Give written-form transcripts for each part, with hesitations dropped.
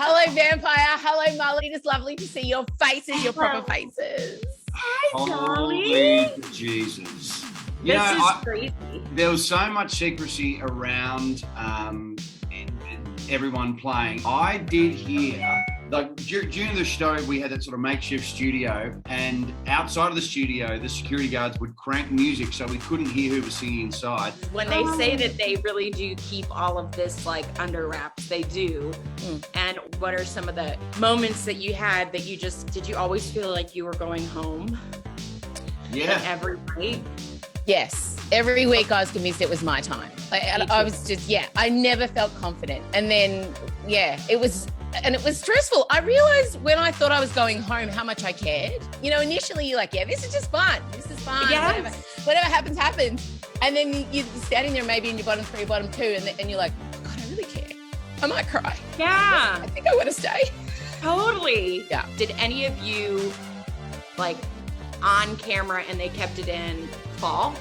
Hello, vampire. Hello, Molly. It is lovely to see your faces, your proper faces. Hi, Dolly. Holy Jesus. This is crazy. There was so much secrecy around everyone playing. I did hear, like during the show, we had that sort of makeshift studio, and outside of the studio, the security guards would crank music so we couldn't hear who was singing inside. When they say that they really do keep all of this like under wraps, they do. And what are some of the moments that you had that did you always feel like you were going home? Yeah. Like every night? Yes. Every week I was convinced it was my time. I was just, I never felt confident. And then, it was stressful. I realized when I thought I was going home how much I cared. You know, initially you're like, this is just fun. This is fun. Yes. Whatever happens, happens. And then you're standing there maybe in your bottom 3, bottom 2, and you're like, God, I really care. I might cry. Yeah. I think I want to stay. Totally. Yeah. Did any of you, like, on camera and they kept it in, fall?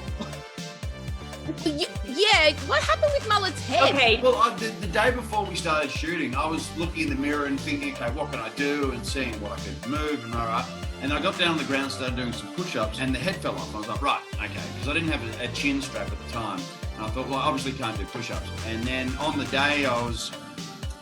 Yeah, what happened with Mullet's head? Okay. Well, the day before we started shooting, I was looking in the mirror and thinking, okay, what can I do? And seeing what I could move and And I got down on the ground, started doing some push-ups, and the head fell off. I was like, right, okay, because I didn't have a chin strap at the time. And I thought, well, I obviously can't do push-ups. And then on the day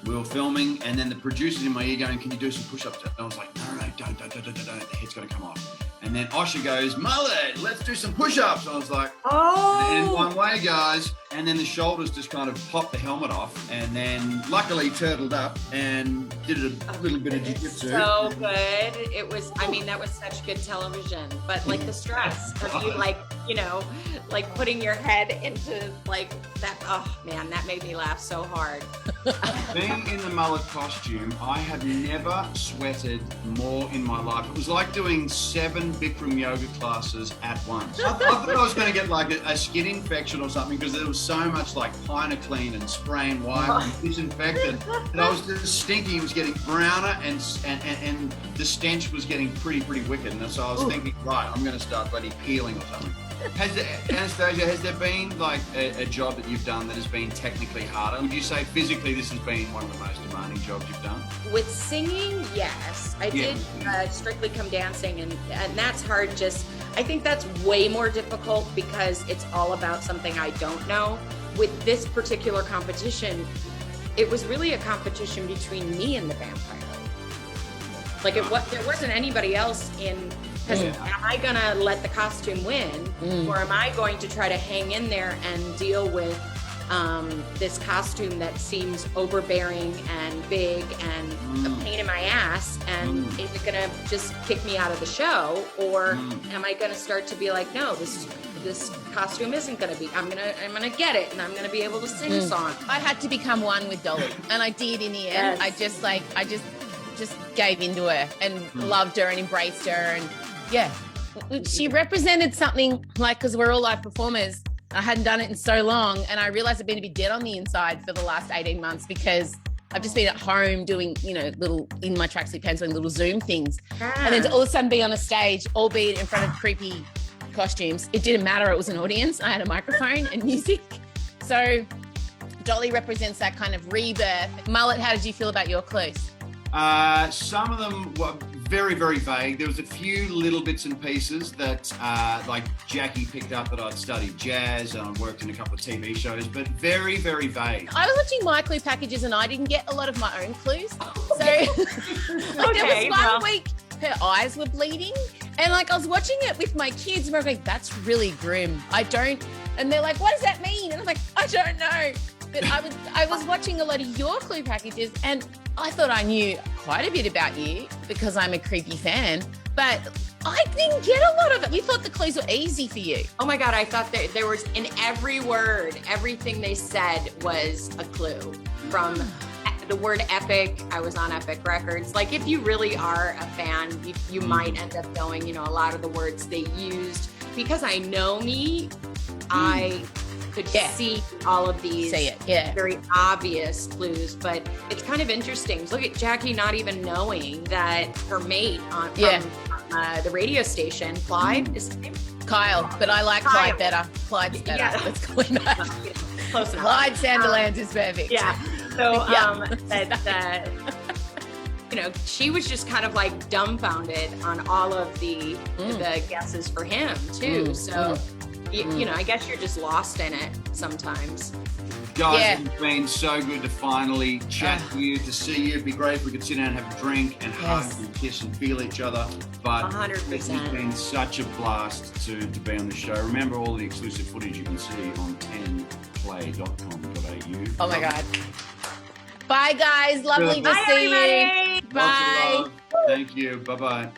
we were filming, and then the producer's in my ear going, can you do some push-ups? And I was like, no, don't, the head's got to come off. And then Osher goes, Mullet, let's do some push-ups. And I was like, and one way, guys. And then the shoulders just kind of popped the helmet off, and then luckily turtled up and did a little bit of jiu-jitsu. So good. It was, that was such good television. But like the stress of you like putting your head into like that. Oh man, that made me laugh so hard. Being in the mullet costume, I have never sweated more in my life. It was like doing 7 Bikram yoga classes at once. I thought I was going to get like a skin infection or something because there was so much like Pynoclean and spraying wire and disinfectant. And I was just stinking. It was getting browner and the stench was getting pretty wicked. And so I was thinking, right, I'm going to start bloody peeling or something. Anastacia, has there been like a job that you've done that has been technically harder? Would you say physically this has been one of the most demanding jobs you've done? With singing, yes. I did Strictly Come Dancing, and that's hard. I think that's way more difficult because it's all about something I don't know. With this particular competition, it was really a competition between me and the vampire. Like there wasn't anybody else in. Because am I going to let the costume win, or am I going to try to hang in there and deal with this costume that seems overbearing and big and a pain in my ass, and is it going to just kick me out of the show, or am I going to start to be like, no, this costume isn't going to be, I'm going to get it, and I'm going to be able to sing a song. I had to become one with Dolly, and I did in the end. Yes. I just gave into her and loved her and embraced her, and she represented something, like, because we're all live performers. I hadn't done it in so long, and I realized I've been a bit dead on the inside for the last 18 months because I've just been at home doing, little, in my tracksuit pants, doing little Zoom things. And then to all of a sudden be on a stage, albeit in front of creepy costumes, it didn't matter. It was an audience. I had a microphone and music. So Dolly represents that kind of rebirth. Mullet, how did you feel about your clues? Some of them were very, very vague. There was a few little bits and pieces that, like Jackie picked up that I'd studied jazz and I'd worked in a couple of TV shows, but very, very vague. I was watching my clue packages and I didn't get a lot of my own clues. So there was one week her eyes were bleeding, and like I was watching it with my kids and we're like, that's really grim. And they're like, what does that mean? And I'm like, I don't know. But I was watching a lot of your clue packages, and I thought I knew quite a bit about you because I'm a creepy fan, but I didn't get a lot of it. We thought the clues were easy for you. Oh my God, I thought there was, in every word, everything they said was a clue. From the word epic, I was on Epic Records. Like, if you really are a fan, you might end up knowing, a lot of the words they used. Because I know me, I could see all of these very obvious clues, but it's kind of interesting. Look at Jackie not even knowing that her mate from the radio station, Clyde, is his name? Kyle, but I like Clyde better. Clyde's better. Yeah. Let's call him that. Close enough. Clyde Sandilands is perfect. Yeah. So she was just kind of like dumbfounded on all of the guesses for him too. So, I guess you're just lost in it sometimes. Guys, it's been so good to finally chat to you, to see you. It'd be great if we could sit down and have a drink and hug and kiss and feel each other. But 100%. It's been such a blast to be on the show. Remember, all the exclusive footage you can see on nplay.com.au. Oh my God. Bye, guys. Lovely to see everybody. you. Bye. Thank you. Bye-bye.